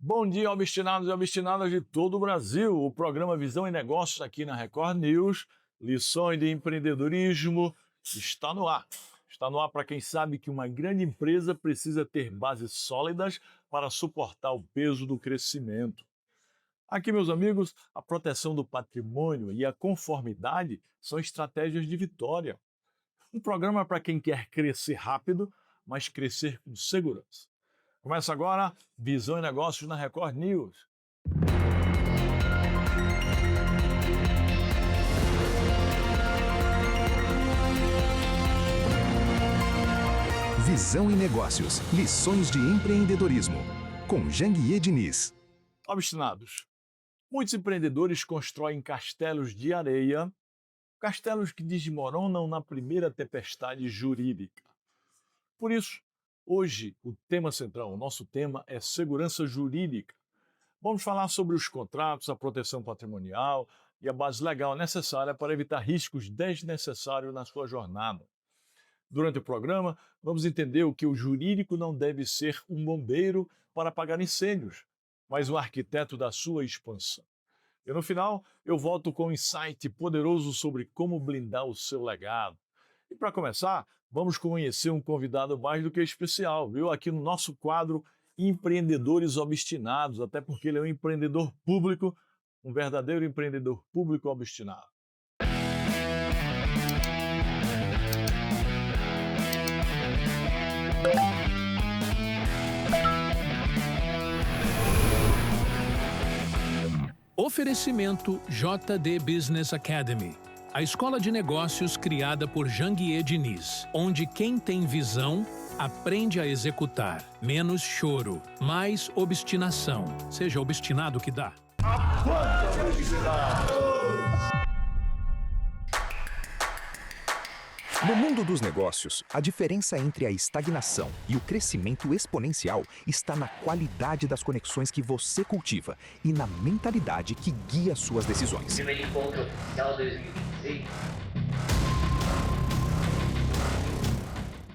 Bom dia, obstinados e obstinadas de todo o Brasil. O programa Visão e Negócios aqui na Record News, lições de empreendedorismo, está no ar. Está no ar para quem sabe que uma grande empresa precisa ter bases sólidas para suportar o peso do crescimento. Aqui, meus amigos, a proteção do patrimônio e a conformidade são estratégias de vitória. Um programa para quem quer crescer rápido, mas crescer com segurança. Começa agora Visão e Negócios na Record News. Visão e Negócios, lições de empreendedorismo, com Janguier Diniz. Obstinados. Muitos empreendedores constroem castelos de areia, castelos que desmoronam na primeira tempestade jurídica. Por isso, hoje, o tema central, o nosso tema é segurança jurídica. Vamos falar sobre os contratos, a proteção patrimonial e a base legal necessária para evitar riscos desnecessários na sua jornada. Durante o programa, vamos entender o que o jurídico não deve ser um bombeiro para apagar incêndios, mas um arquiteto da sua expansão. E no final, eu volto com um insight poderoso sobre como blindar o seu legado. E para começar, vamos conhecer um convidado mais do que especial, viu? Aqui no nosso quadro Empreendedores Obstinados, até porque ele é um empreendedor público, um verdadeiro empreendedor público obstinado. Oferecimento JD Business Academy, a escola de negócios criada por Janguier Diniz, onde quem tem visão aprende a executar. Menos choro, mais obstinação. Seja obstinado que dá. No mundo dos negócios, a diferença entre a estagnação e o crescimento exponencial está na qualidade das conexões que você cultiva e na mentalidade que guia suas decisões. Primeiro encontro oficial 2026.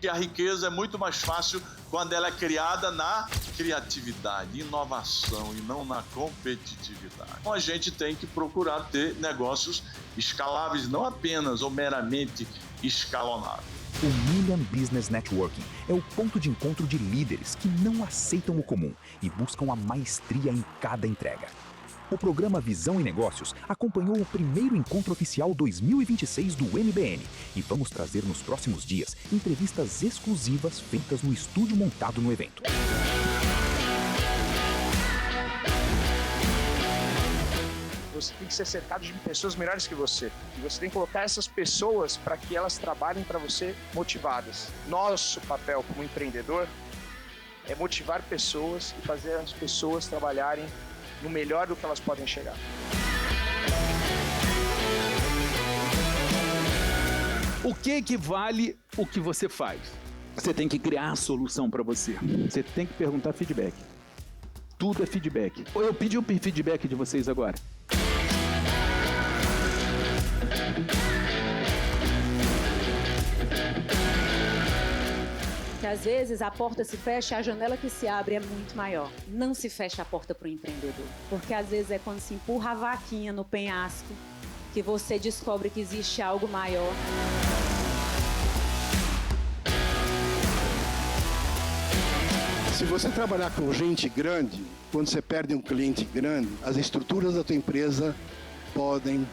Que a riqueza é muito mais fácil quando ela é criada na criatividade, inovação e não na competitividade. Então a gente tem que procurar ter negócios escaláveis, não apenas ou meramente escalonados. O Million Business Networking é o ponto de encontro de líderes que não aceitam o comum e buscam a maestria em cada entrega. O programa Visão e Negócios acompanhou o primeiro encontro oficial 2026 do MBN e vamos trazer nos próximos dias entrevistas exclusivas feitas no estúdio montado no evento. Você tem que ser cercado de pessoas melhores que você. E você tem que colocar essas pessoas para que elas trabalhem para você motivadas. Nosso papel como empreendedor é motivar pessoas e fazer as pessoas trabalharem no melhor do que elas podem chegar. O que vale o que você faz? Você tem que criar a solução para você. Você tem que perguntar feedback. Tudo é feedback. Eu pedi o feedback de vocês agora. Que às vezes a porta se fecha, a janela que se abre é muito maior. Não se fecha a porta para o empreendedor, porque às vezes é quando se empurra a vaquinha no penhasco que você descobre que existe algo maior. Se você trabalhar com gente grande, quando você perde um cliente grande, as estruturas da tua empresa podem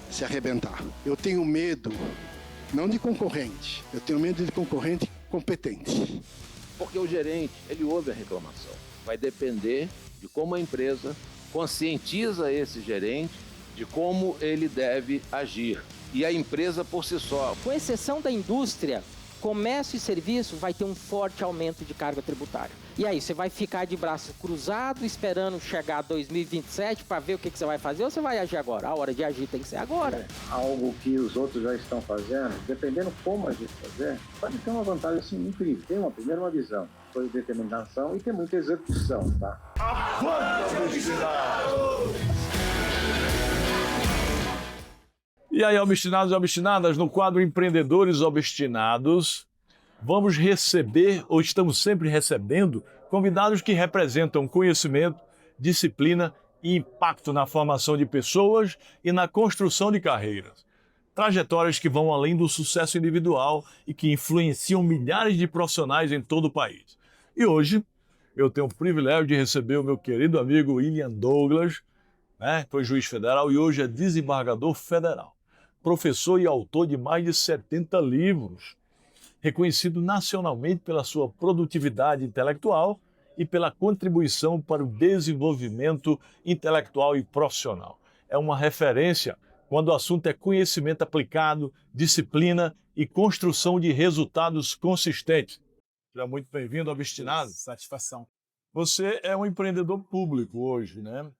se arrebentar. Eu tenho medo, não de concorrente, eu tenho medo de concorrente competente. Porque o gerente, ele ouve a reclamação. Vai depender de como a empresa conscientiza esse gerente de como ele deve agir. E a empresa por si só. Com exceção da indústria, comércio e serviço vai ter um forte aumento de carga tributária. E aí, você vai ficar de braço cruzado esperando chegar 2027 para ver o que você vai fazer ou você vai agir agora? A hora de agir tem que ser agora. Algo que os outros já estão fazendo, dependendo como a gente fazer, pode ter uma vantagem assim, incrível. Tem uma visão, foi determinação e tem muita execução, tá? E aí, obstinados e obstinadas, no quadro Empreendedores Obstinados, vamos receber, ou estamos sempre recebendo, convidados que representam conhecimento, disciplina e impacto na formação de pessoas e na construção de carreiras. Trajetórias que vão além do sucesso individual e que influenciam milhares de profissionais em todo o país. E hoje, eu tenho o privilégio de receber o meu querido amigo William Douglas, foi juiz federal e hoje é desembargador federal, professor e autor de mais de 70 livros, reconhecido nacionalmente pela sua produtividade intelectual e pela contribuição para o desenvolvimento intelectual e profissional. É uma referência quando o assunto é conhecimento aplicado, disciplina e construção de resultados consistentes. Seja muito bem-vindo, Obstinado. Satisfação. Você é um empreendedor público hoje, né?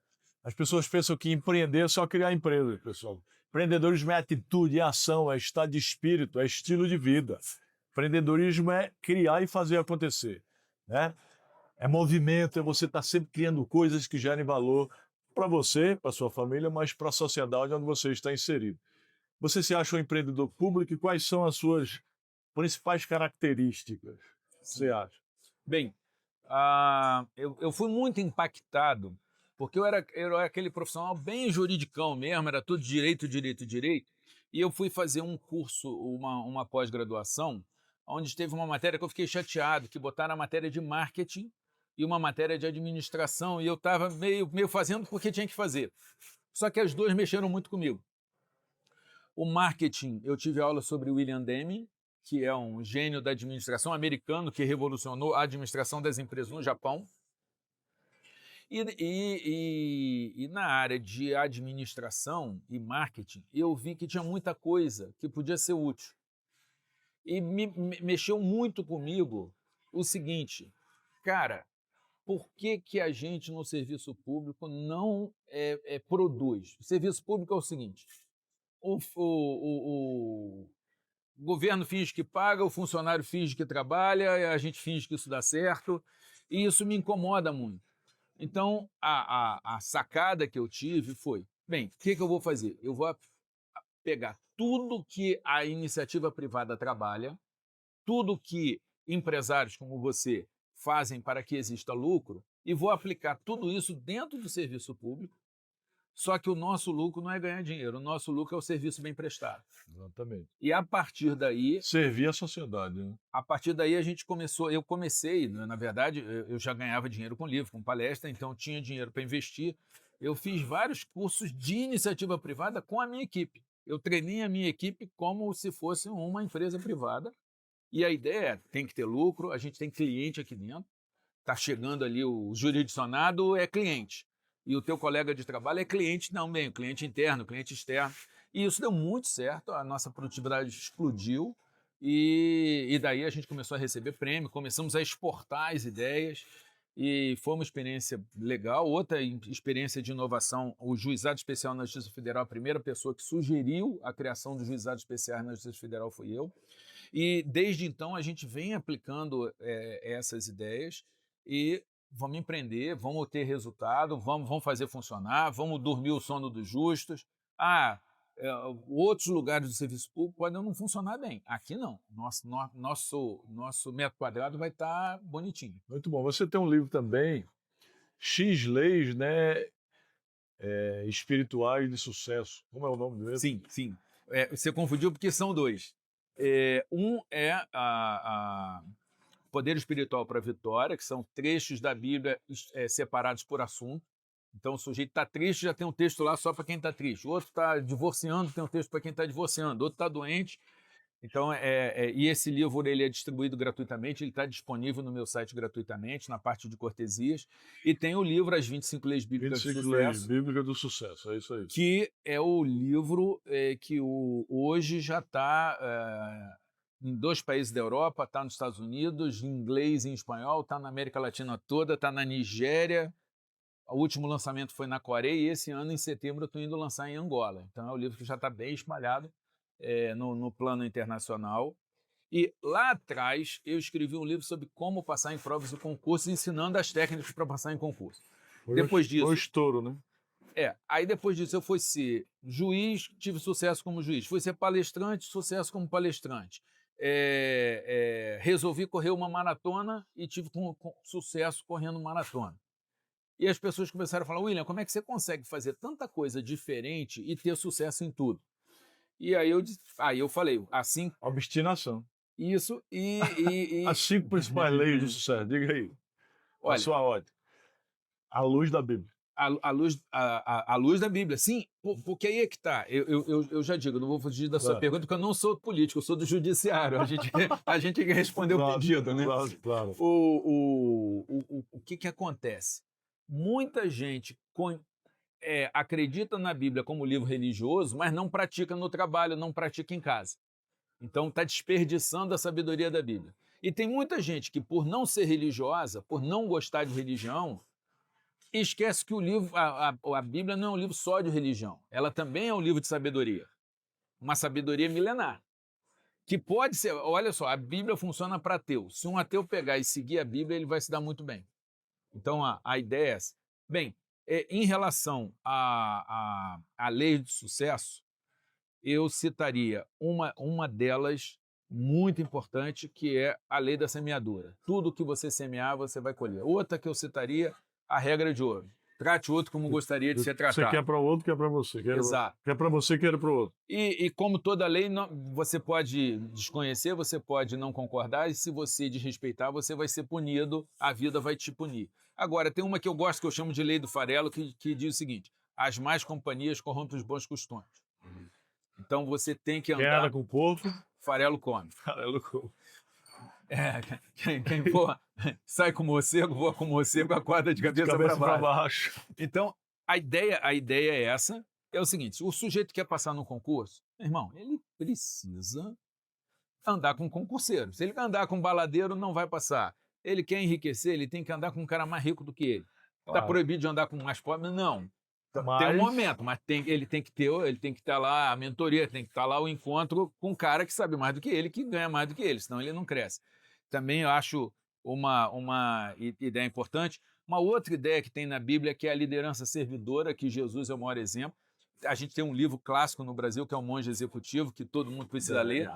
As pessoas pensam que empreender é só criar empresa, pessoal. Empreendedorismo é atitude, é ação, é estado de espírito, é estilo de vida. Empreendedorismo é criar e fazer acontecer, né? É movimento, é você estar sempre criando coisas que gerem valor para você, para sua família, mas para a sociedade onde você está inserido. Você se acha um empreendedor público e quais são as suas principais características? Você acha? Bem, eu fui muito impactado, porque eu era aquele profissional bem juridicão mesmo, era tudo direito, e eu fui fazer um curso, uma pós-graduação, onde teve uma matéria que eu fiquei chateado, que botaram a matéria de marketing e uma matéria de administração, e eu estava meio fazendo porque tinha que fazer. Só que as duas mexeram muito comigo. O marketing, eu tive aula sobre William Deming, que é um gênio da administração americano que revolucionou a administração das empresas no Japão. E na área de administração e marketing, eu vi que tinha muita coisa que podia ser útil. E mexeu muito comigo o seguinte, cara, por que a gente no serviço público não produz? O serviço público é o seguinte, o governo finge que paga, o funcionário finge que trabalha, a gente finge que isso dá certo, e isso me incomoda muito. Então, a sacada que eu tive foi, bem, o que eu vou fazer? Eu vou pegar tudo que a iniciativa privada trabalha, tudo que empresários como você fazem para que exista lucro, e vou aplicar tudo isso dentro do serviço público, só que o nosso lucro não é ganhar dinheiro, o nosso lucro é o serviço bem prestado. Exatamente. E a partir daí... Servir a sociedade, né? A partir daí a gente eu comecei, na verdade, eu já ganhava dinheiro com livro, com palestra, então tinha dinheiro para investir. Eu fiz vários cursos de iniciativa privada com a minha equipe. Eu treinei a minha equipe como se fosse uma empresa privada. E a ideia é, tem que ter lucro, a gente tem cliente aqui dentro, está chegando ali o jurisdicionado é cliente, e o teu colega de trabalho é cliente também, cliente interno, cliente externo. E isso deu muito certo, a nossa produtividade explodiu, e daí a gente começou a receber prêmio, começamos a exportar as ideias, e foi uma experiência legal. Outra experiência de inovação, o Juizado Especial na Justiça Federal, a primeira pessoa que sugeriu a criação do Juizado Especial na Justiça Federal fui eu. E desde então a gente vem aplicando essas ideias e vamos empreender, vamos ter resultado, vamos fazer funcionar, vamos dormir o sono dos justos. Outros lugares do serviço público podem não funcionar bem. Aqui não. Nosso metro quadrado vai estar bonitinho. Muito bom. Você tem um livro também, X Leis, né, espirituais de sucesso. Como é o nome dele? Sim. Você confundiu porque são dois. Um é Poder Espiritual para a Vitória, que são trechos da Bíblia separados por assunto. Então, o sujeito está triste, já tem um texto lá só para quem está triste. O outro está divorciando, tem um texto para quem está divorciando. O outro está doente. Então, e esse livro ele é distribuído gratuitamente, ele está disponível no meu site gratuitamente, na parte de cortesias. E tem o livro As 25 Leis Bíblicas do Sucesso. 25 Leis Bíblicas do Sucesso, é isso aí. Que é o livro que hoje já está em 2 países da Europa, está nos Estados Unidos, em inglês e em espanhol, está na América Latina toda, está na Nigéria. O último lançamento foi na Coreia e esse ano, em setembro, eu estou indo lançar em Angola. Então, é um livro que já está bem espalhado no plano internacional. E lá atrás, eu escrevi um livro sobre como passar em provas e concursos, ensinando as técnicas para passar em concurso. Depois disso... Foi estouro, né? Aí depois disso eu fui ser juiz, tive sucesso como juiz. Fui ser palestrante, sucesso como palestrante. Resolvi correr uma maratona e tive sucesso correndo maratona. E as pessoas começaram a falar, William, como é que você consegue fazer tanta coisa diferente e ter sucesso em tudo? E aí eu falei, assim... Obstinação. Isso, As 5 principais leis do sucesso, diga aí. Olha, a sua ordem. À luz da Bíblia. À luz da Bíblia, sim, porque aí é que tá. Eu já digo, não vou fugir da sua pergunta, porque eu não sou político, eu sou do judiciário. A gente tem que responder o pedido, né? Claro. O que acontece? Muita gente acredita na Bíblia como livro religioso, mas não pratica no trabalho, não pratica em casa. Então está desperdiçando a sabedoria da Bíblia. E tem muita gente que, por não ser religiosa, por não gostar de religião, esquece que o livro, a Bíblia não é um livro só de religião. Ela também é um livro de sabedoria. Uma sabedoria milenar. Que pode ser, olha só, a Bíblia funciona para ateu. Se um ateu pegar e seguir a Bíblia, ele vai se dar muito bem. Então a ideia é essa. Bem, em relação à lei de sucesso, eu citaria uma delas muito importante, que é a lei da semeadura. Tudo que você semear, você vai colher. Outra que eu citaria, a regra de ouro. Trate o outro como gostaria de ser tratado. Você quer para o outro, quer para você. Exato. Quer para você, quer para o outro. E como toda lei, você pode desconhecer, você pode não concordar, e se você desrespeitar, você vai ser punido, a vida vai te punir. Agora, tem uma que eu gosto, que eu chamo de lei do farelo, que diz o seguinte: as más companhias corrompem os bons costumes. Então você tem que andar... Quem anda com o porco, farelo come. Farelo come. Quem for, sai com morcego, voa com morcego, acorda de cabeça para baixo. Então, a ideia é essa. É o seguinte, o sujeito quer passar no concurso, irmão, ele precisa andar com concurseiro. Se ele andar com baladeiro, não vai passar. Ele quer enriquecer, ele tem que andar com um cara mais rico do que ele. Está proibido de andar com mais pobre? Não. Tem um momento, mas ele tem que estar lá a mentoria, tem que estar lá o encontro com um cara que sabe mais do que ele, que ganha mais do que ele, senão ele não cresce. Também eu acho uma ideia importante. Uma outra ideia que tem na Bíblia, que é a liderança servidora, que Jesus é o maior exemplo. A gente tem um livro clássico no Brasil, que é o Monge Executivo, que todo mundo precisa ler.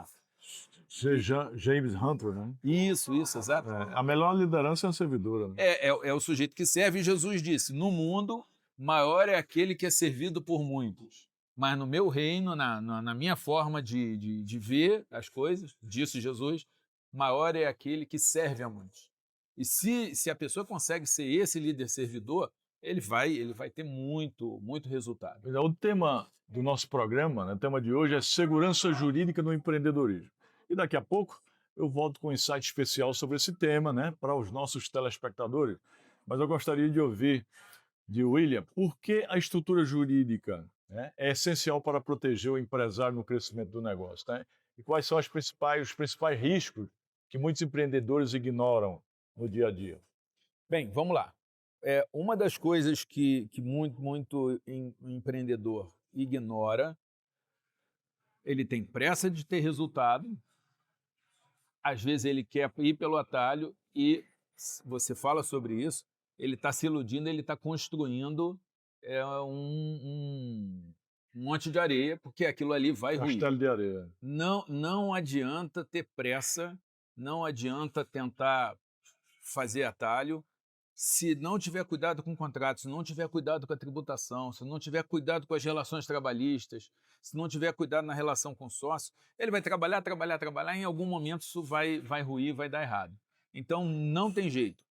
James Hunter, né? Isso, exato. A melhor liderança é a servidora. Né? É o sujeito que serve, e Jesus disse, no mundo, maior é aquele que é servido por muitos. Mas no meu reino, na minha forma de ver as coisas, disse Jesus, maior é aquele que serve a muitos. E se a pessoa consegue ser esse líder servidor, ele vai ter muito resultado. O tema do nosso programa, né, o tema de hoje é segurança jurídica no empreendedorismo. E daqui a pouco eu volto com um insight especial sobre esse tema, né, para os nossos telespectadores. Mas eu gostaria de ouvir de William por que a estrutura jurídica, né, é essencial para proteger o empresário no crescimento do negócio. Né? E quais são os principais riscos que muitos empreendedores ignoram no dia a dia? Bem, vamos lá. Uma das coisas que muito empreendedor ignora, ele tem pressa de ter resultado, às vezes ele quer ir pelo atalho e você fala sobre isso, ele está se iludindo, ele está construindo um monte de areia, porque aquilo ali vai ruir. Castelo de areia. Não adianta ter pressa, não adianta tentar fazer atalho, se não tiver cuidado com o contrato, se não tiver cuidado com a tributação, se não tiver cuidado com as relações trabalhistas, se não tiver cuidado na relação com o sócio, ele vai trabalhar, e em algum momento isso vai ruir, vai dar errado. Então não tem jeito.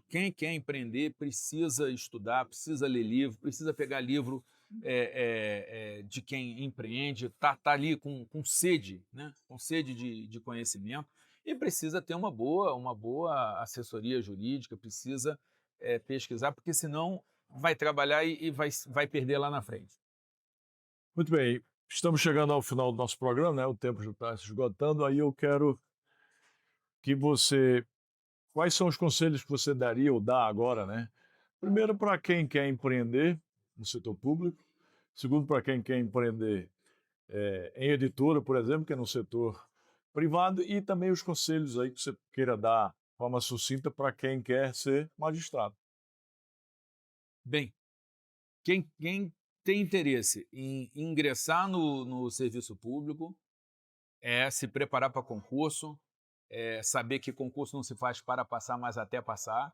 Quem quer empreender precisa estudar, precisa ler livro, precisa pegar livro de quem empreende, tá ali com sede, né? Com sede de conhecimento. E precisa ter uma boa assessoria jurídica, precisa pesquisar, porque senão vai trabalhar e vai perder lá na frente. Muito bem, estamos chegando ao final do nosso programa, né? O tempo já está se esgotando, aí eu quero que você... Quais são os conselhos que você daria ou dá agora, né? Primeiro, para quem quer empreender no setor público. Segundo, para quem quer empreender em editora, por exemplo, que é no setor privado, e também os conselhos aí que você queira dar de forma sucinta para quem quer ser magistrado. Bem, quem tem interesse em ingressar no serviço público se preparar para concurso, saber que concurso não se faz para passar, mas até passar.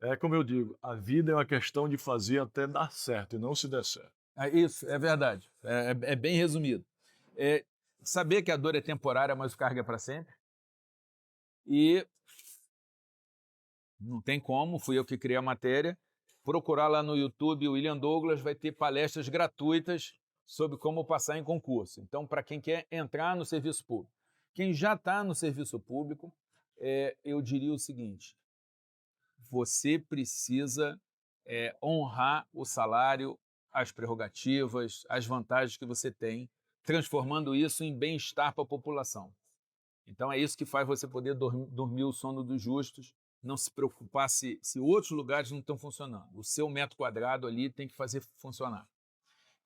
É como eu digo, a vida é uma questão de fazer até dar certo e não se der certo. Isso, é verdade. É bem resumido. Saber que a dor é temporária, mas o cargo é para sempre. E não tem como, fui eu que criei a matéria. Procurar lá no YouTube, o William Douglas vai ter palestras gratuitas sobre como passar em concurso. Então, para quem quer entrar no serviço público. Quem já está no serviço público, eu diria o seguinte: você precisa honrar o salário, as prerrogativas, as vantagens que você tem, transformando isso em bem-estar para a população. Então é isso que faz você poder dormir o sono dos justos, não se preocupar se outros lugares não estão funcionando. O seu metro quadrado ali tem que fazer funcionar.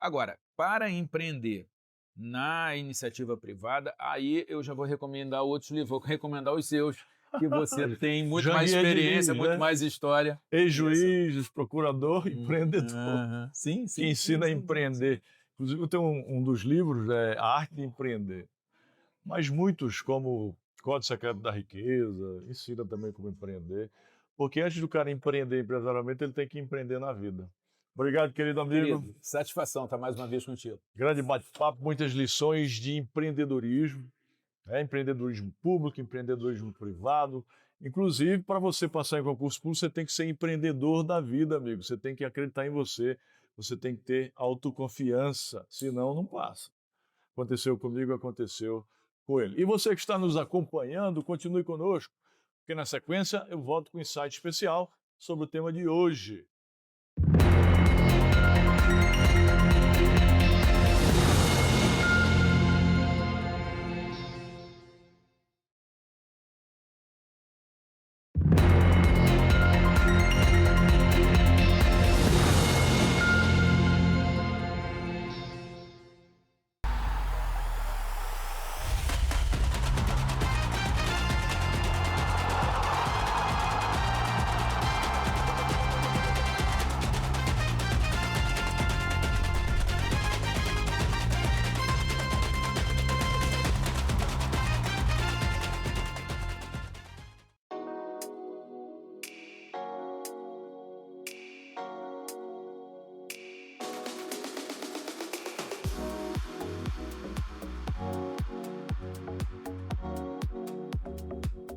Agora, para empreender na iniciativa privada, aí eu já vou recomendar outros livros, vou recomendar os seus, que você tem muito mais experiência, muito mais história. Ex-juiz, procurador, empreendedor. Sim, que ensina a empreender. Inclusive, eu tenho um dos livros, A Arte de Empreender. Mas muitos, como Código Secreto da Riqueza, ensina também como empreender. Porque antes do cara empreender empresarialmente, ele tem que empreender na vida. Obrigado, querido amigo. Querido, satisfação estar mais uma vez contigo. Grande bate-papo, muitas lições de empreendedorismo. Empreendedorismo público, empreendedorismo privado. Inclusive, para você passar em concurso público, você tem que ser empreendedor da vida, amigo. Você tem que acreditar em você. Você tem que ter autoconfiança. Senão, não passa. Aconteceu comigo, aconteceu com ele. E você que está nos acompanhando, continue conosco, porque na sequência eu volto com um insight especial sobre o tema de hoje.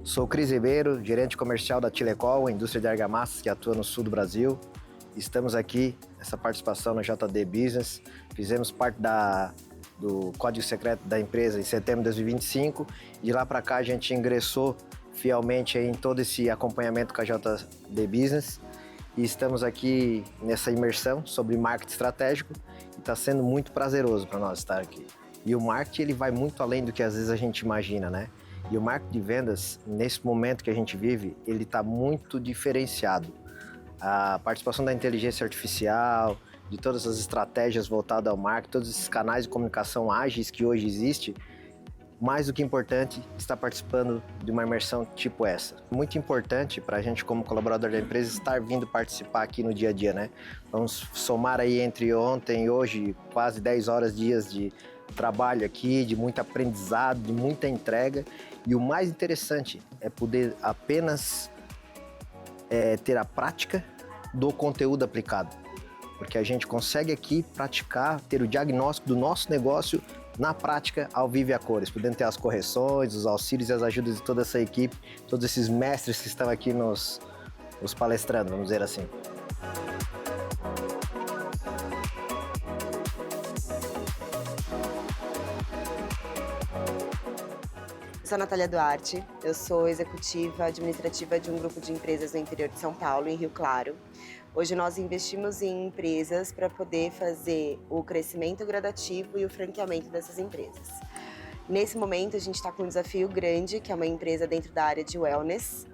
Sou Cris Ribeiro, gerente comercial da Tilecol, indústria de argamassas que atua no sul do Brasil. Estamos aqui, essa participação no JD Business. Fizemos parte do código secreto da empresa em setembro de 2025. De lá para cá a gente ingressou fielmente em todo esse acompanhamento com a JD Business. E estamos aqui nessa imersão sobre marketing estratégico. E está sendo muito prazeroso para nós estar aqui. E o marketing ele vai muito além do que às vezes a gente imagina, né? E o marketing de vendas, nesse momento que a gente vive, ele está muito diferenciado. A participação da inteligência artificial, de todas as estratégias voltadas ao marketing, todos esses canais de comunicação ágeis que hoje existem, mais do que importante, está participando de uma imersão tipo essa. Muito importante para a gente, como colaborador da empresa, estar vindo participar aqui no dia a dia, né? Vamos somar aí entre ontem e hoje quase 10 horas, dias de trabalho aqui, de muito aprendizado, de muita entrega. E o mais interessante é poder apenas ter a prática do conteúdo aplicado. Porque a gente consegue aqui praticar, ter o diagnóstico do nosso negócio na prática, ao vivo e a cores, podendo ter as correções, os auxílios e as ajudas de toda essa equipe, todos esses mestres que estão aqui nos palestrando, vamos dizer assim. Sou a Natália Duarte, eu sou executiva administrativa de um grupo de empresas no interior de São Paulo, em Rio Claro. Hoje nós investimos em empresas para poder fazer o crescimento gradativo e o franqueamento dessas empresas. Nesse momento a gente está com um desafio grande, que é uma empresa dentro da área de wellness,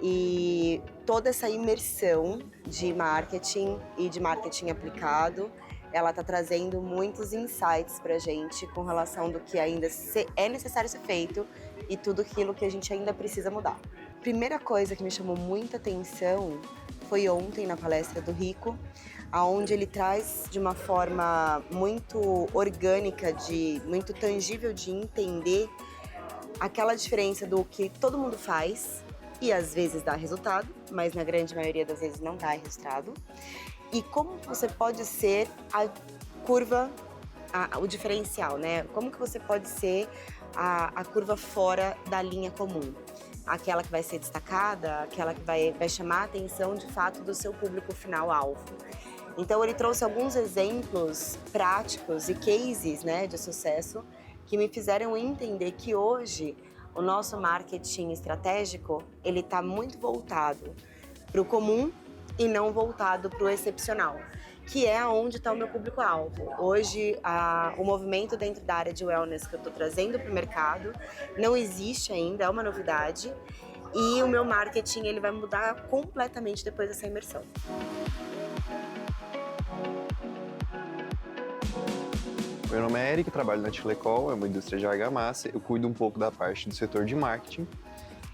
e toda essa imersão de marketing e de marketing aplicado, ela está trazendo muitos insights para a gente com relação do que ainda é necessário ser feito e tudo aquilo que a gente ainda precisa mudar. Primeira coisa que me chamou muita atenção foi ontem na palestra do Rico, onde ele traz de uma forma muito orgânica, muito tangível de entender aquela diferença do que todo mundo faz e às vezes dá resultado, mas na grande maioria das vezes não dá resultado. E como você pode ser a curva, o diferencial, né? Como que você pode ser a curva fora da linha comum? Aquela que vai ser destacada, aquela que vai chamar a atenção de fato do seu público final-alvo. Então ele trouxe alguns exemplos práticos e cases, né, de sucesso que me fizeram entender que hoje o nosso marketing estratégico ele está muito voltado para o comum e não voltado para o excepcional, que é onde está o meu público-alvo. Hoje, o movimento dentro da área de wellness que eu estou trazendo para o mercado não existe ainda, é uma novidade, e o meu marketing ele vai mudar completamente depois dessa imersão. Meu nome é Eric, trabalho na Tilecol, é uma indústria de argamassa, eu cuido um pouco da parte do setor de marketing.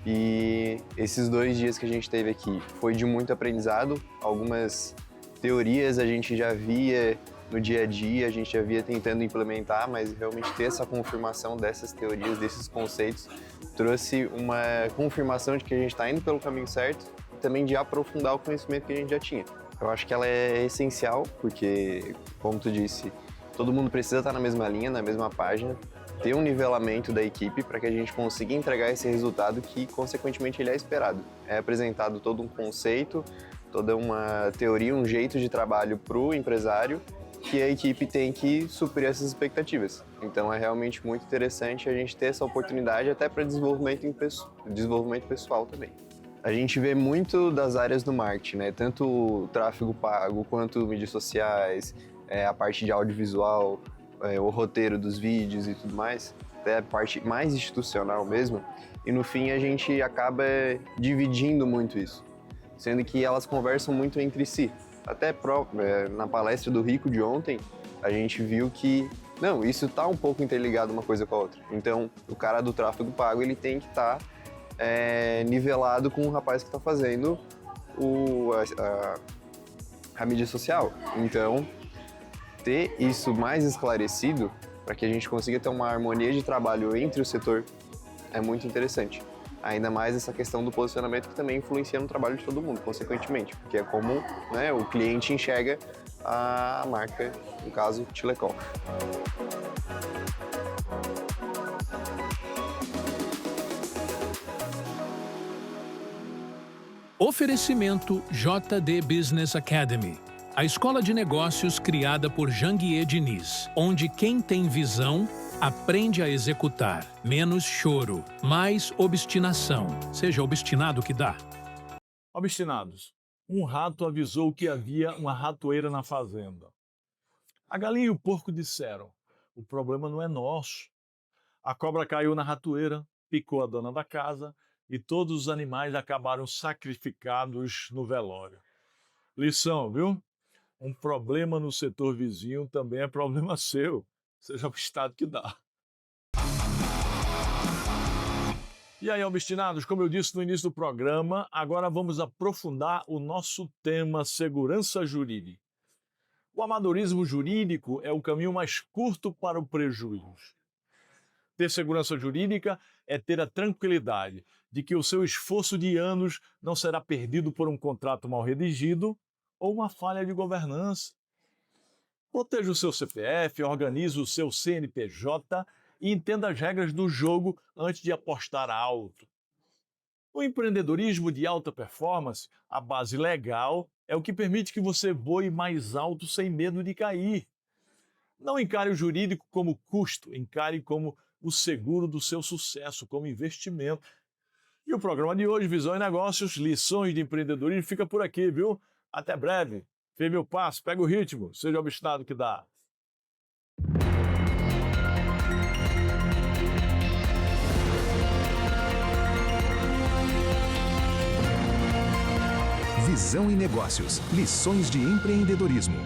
E esses 2 dias que a gente teve aqui foi de muito aprendizado. Algumas teorias a gente já via no dia a dia, a gente já via tentando implementar, mas realmente ter essa confirmação dessas teorias, desses conceitos, trouxe uma confirmação de que a gente está indo pelo caminho certo e também de aprofundar o conhecimento que a gente já tinha. Eu acho que ela é essencial porque, como tu disse, todo mundo precisa estar na mesma linha, na mesma página, ter um nivelamento da equipe para que a gente consiga entregar esse resultado que, consequentemente, ele é esperado. É apresentado todo um conceito, toda uma teoria, um jeito de trabalho para o empresário que a equipe tem que suprir essas expectativas. Então, é realmente muito interessante a gente ter essa oportunidade até para desenvolvimento pessoal também. A gente vê muito das áreas do marketing, né? Tanto o tráfego pago quanto mídias sociais, a parte de audiovisual, o roteiro dos vídeos e tudo mais, até a parte mais institucional mesmo, e no fim a gente acaba dividindo muito isso, sendo que elas conversam muito entre si. Até na palestra do Rico de ontem, a gente viu que, não, isso está um pouco interligado uma coisa com a outra. Então, o cara do tráfego pago, ele tem que estar nivelado com o rapaz que está fazendo a mídia social. Então, ter isso mais esclarecido para que a gente consiga ter uma harmonia de trabalho entre o setor é muito interessante. Ainda mais essa questão do posicionamento que também influencia no trabalho de todo mundo, consequentemente, porque é como, né, o cliente enxerga a marca, no caso, Tilecol. Oferecimento JD Business Academy. A escola de negócios criada por Janguier Diniz, onde quem tem visão aprende a executar. Menos choro, mais obstinação. Seja obstinado que dá. Obstinados. Um rato avisou que havia uma ratoeira na fazenda. A galinha e o porco disseram: o problema não é nosso. A cobra caiu na ratoeira, picou a dona da casa e todos os animais acabaram sacrificados no velório. Lição, viu? Um problema no setor vizinho também é problema seu, seja o estado que dá. E aí, obstinados, como eu disse no início do programa, agora vamos aprofundar o nosso tema segurança jurídica. O amadorismo jurídico é o caminho mais curto para o prejuízo. Ter segurança jurídica é ter a tranquilidade de que o seu esforço de anos não será perdido por um contrato mal redigido ou uma falha de governança. Proteja o seu CPF, organize o seu CNPJ e entenda as regras do jogo antes de apostar alto. No empreendedorismo de alta performance, a base legal é o que permite que você voe mais alto sem medo de cair. Não encare o jurídico como custo, encare como o seguro do seu sucesso, como investimento. E o programa de hoje, Visão e Negócios, Lições de Empreendedorismo, fica por aqui, viu? Até breve. Firme o passo, pega o ritmo, seja obstinado que dá. Visão e Negócios, Lições de Empreendedorismo.